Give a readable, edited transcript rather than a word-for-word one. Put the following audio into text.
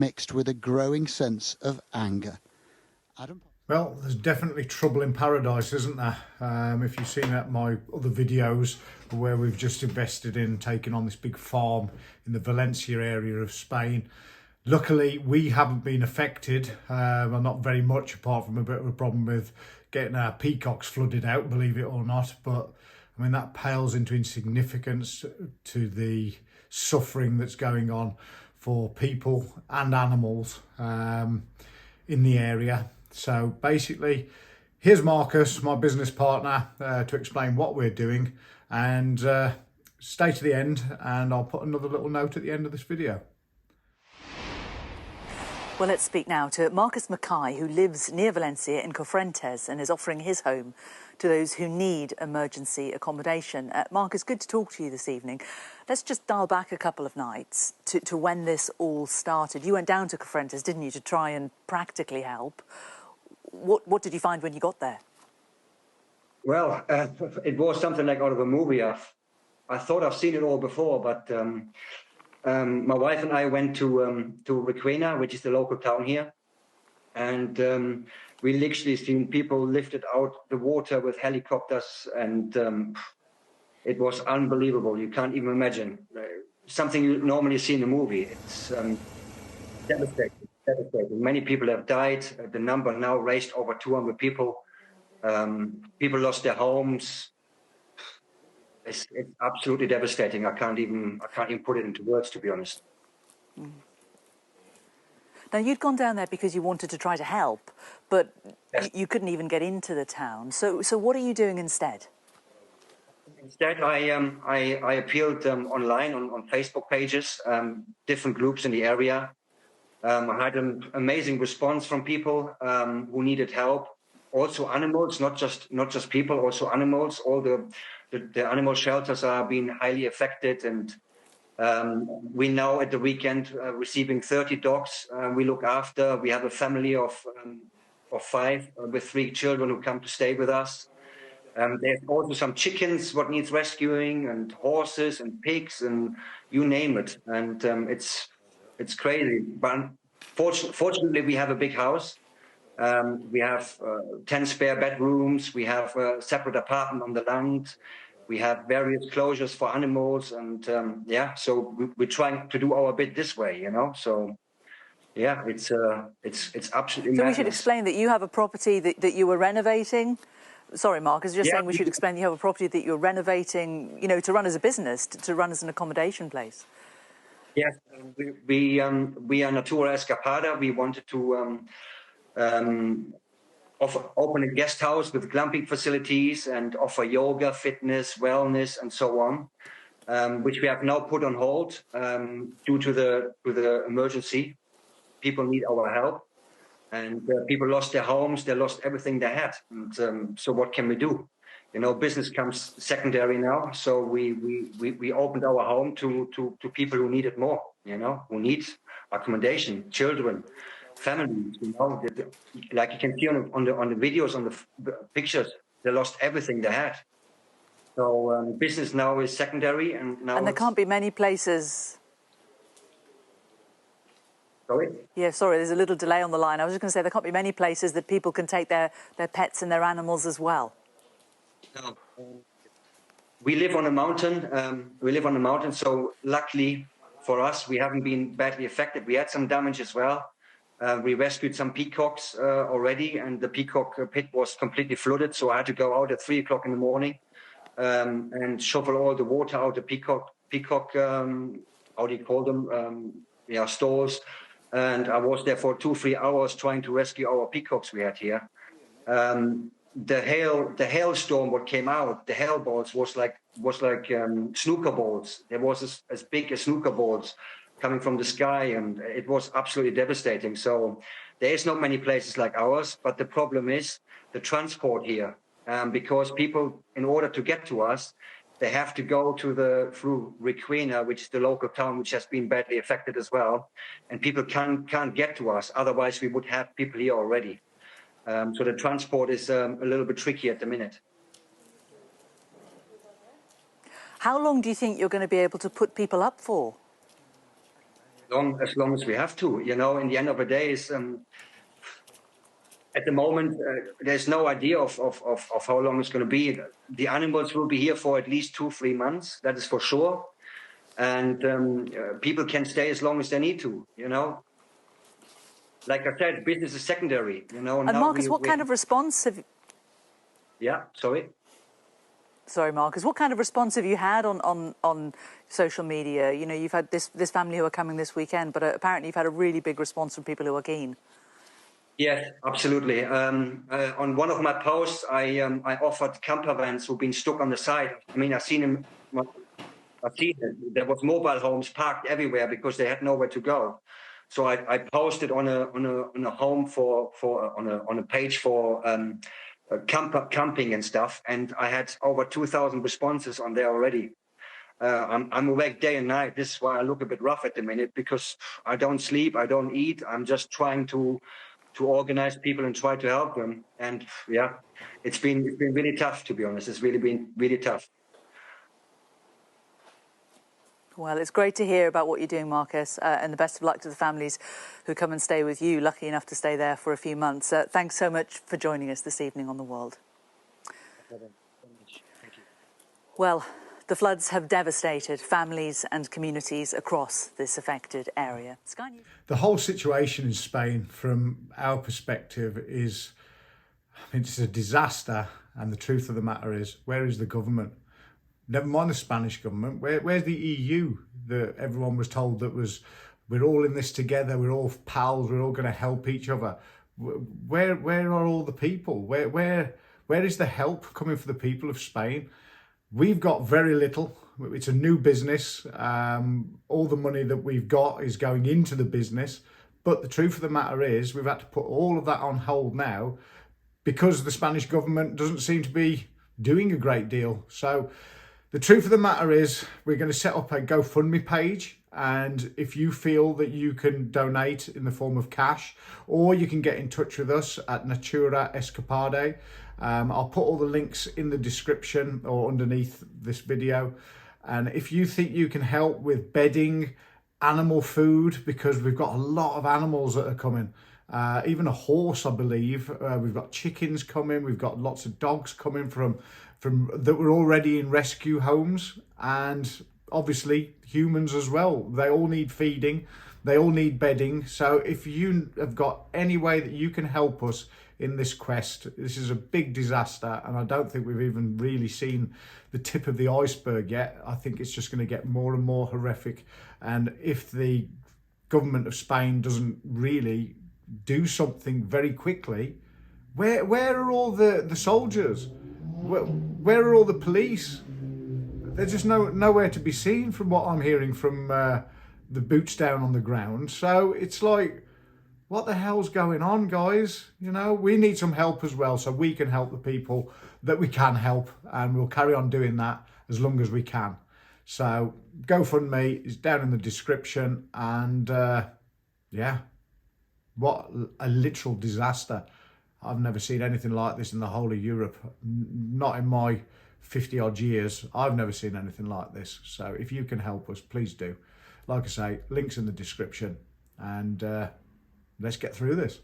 mixed with a growing sense of anger. Adam? Well, there's definitely trouble in paradise, isn't there? If you've seen my other videos where we've just invested in taking on this big farm in the Valencia area of Spain. Luckily, we haven't been affected, well, not very much, apart from a bit of a problem with getting our peacocks flooded out, believe it or not. But I mean, that pales into insignificance to the suffering that's going on for people and animals in the area. So basically, here's Marcus, my business partner, to explain what we're doing, and stay to the end, and I'll put another little note at the end of this video. Well, let's speak now to Marcus Mackay, who lives near Valencia in Cofrentes and is offering his home to those who need emergency accommodation. Marcus, good to talk to you this evening. Let's just dial back a couple of nights to when this all started. You went down to Cofrentes, didn't you, to try and practically help. What did you find when you got there? Well, it was something like out of a movie. I thought I've seen it all before, but my wife and I went to Requena, which is the local town here, and we literally seen people lifted out the water with helicopters, and it was unbelievable. You can't even imagine. Something you normally see in a movie. It's devastating. Many people have died. The number now raised over 200 people. People lost their homes. It's absolutely devastating. I can't even put it into words, to be honest. Now, you'd gone down there because you wanted to try to help, but yes, you couldn't even get into the town. So what are you doing instead? Instead, I appealed online on Facebook pages, different groups in the area. I had an amazing response from people who needed help. Also animals, not just people, also animals. All the animal shelters are being highly affected, and we now at the weekend receiving 30 dogs we look after. We have a family of 5 with 3 children who come to stay with us. There's also some chickens what needs rescuing, and horses and pigs, and you name it. And it's crazy. But fortunately, we have a big house. We have 10 spare bedrooms. We have a separate apartment on the land. We have various closures for animals, and yeah, so we're trying to do our bit this way, you know. So yeah, it's absolutely. So we should explain that you have a property that you were renovating. Sorry, Mark, I was just saying we should explain that you have a property that you're renovating, you know, to run as a business, to run as an accommodation place. Yes, we are Nature Escapade. We wanted to open a guest house with glamping facilities and offer yoga, fitness, wellness, and so on, which we have now put on hold due to the emergency. People need our help, and people lost their homes. They lost everything they had. And so what can we do? You know, business comes secondary now. So we opened our home to people who need it more. You know, who need accommodation, children, families. You know, like you can see on the videos, on the pictures, they lost everything they had. So business now is secondary, and now. And there can't be many places. Sorry? Yeah, sorry, there's a little delay on the line. I was just going to say there can't be many places that people can take their pets and their animals as well. No. We live on a mountain. So luckily for us, we haven't been badly affected. We had some damage as well. We rescued some peacocks already, and the peacock pit was completely flooded. So I had to go out at 3 o'clock in the morning and shovel all the water out the peacock. How do you call them? Stalls. And I was there for 2-3 hours trying to rescue our peacocks we had here. The hailstorm what came out, the hail balls was like snooker balls. There was as big as snooker balls coming from the sky, and it was absolutely devastating. So there is not many places like ours, but the problem is the transport here, because people, in order to get to us, they have to go through Requena, which is the local town which has been badly affected as well, and people can't get to us. Otherwise, we would have people here already. So the transport is a little bit tricky at the minute. How long do you think you're going to be able to put people up for? as long as we have to. You know, in the end of the day, is at the moment there's no idea of how long it's going to be. The animals will be here for at least 2-3 months. That is for sure, and people can stay as long as they need to. You know, like I said, business is secondary. You know, And Marcus, what kind of response have? Yeah, sorry. Sorry, Marcus. What kind of response have you had on social media? You know, you've had this family who are coming this weekend, but apparently you've had a really big response from people who are keen. Yes, absolutely. On one of my posts, I offered camper vans who've been stuck on the side. I mean, I've seen them. I've seen it. There was mobile homes parked everywhere because they had nowhere to go. So I posted on a home on a page for camping and stuff, and I had over 2,000 responses on there already. I'm awake day and night. This is why I look a bit rough at the minute, because I don't sleep, I don't eat. I'm just trying to organize people and try to help them. And yeah, it's been really tough, to be honest. It's really been really tough. Well, it's great to hear about what you're doing, Marcus, and the best of luck to the families who come and stay with you, lucky enough to stay there for a few months. Thanks so much for joining us this evening on The World. Thank you. Well, the floods have devastated families and communities across this affected area. Sky News. The whole situation in Spain, from our perspective, is, I mean, it's a disaster. And the truth of the matter is, where is the government? Never mind the Spanish government. Where's the EU that everyone was told that we're all in this together, we're all pals, we're all going to help each other? Where are all the people? Where is the help coming for the people of Spain? We've got very little. It's a new business. All the money that we've got is going into the business. But the truth of the matter is, we've had to put all of that on hold now because the Spanish government doesn't seem to be doing a great deal. So the truth of the matter is, we're going to set up a GoFundMe page. And if you feel that you can donate in the form of cash, or you can get in touch with us at Nature Escapade. I'll put all the links in the description or underneath this video. And if you think you can help with bedding, animal food, because we've got a lot of animals that are coming, even a horse, I believe. We've got chickens coming. We've got lots of dogs coming from that were already in rescue homes, and obviously humans as well. They all need feeding. They all need bedding. So if you have got any way that you can help us in this quest, this is a big disaster, and I don't think we've even really seen the tip of the iceberg yet. I think it's just going to get more and more horrific. And if the government of Spain doesn't really do something very quickly, where are all the soldiers? Where are all the police? They're just nowhere to be seen, from what I'm hearing from the boots down on the ground. So it's like, what the hell's going on, guys? You know, we need some help as well, so we can help the people that we can help, and we'll carry on doing that as long as we can. So GoFundMe is down in the description, and yeah, what a literal disaster. I've never seen anything like this in the whole of Europe. Not in my 50 odd years. I've never seen anything like this. So if you can help us, please do. Like I say, links in the description, and let's get through this.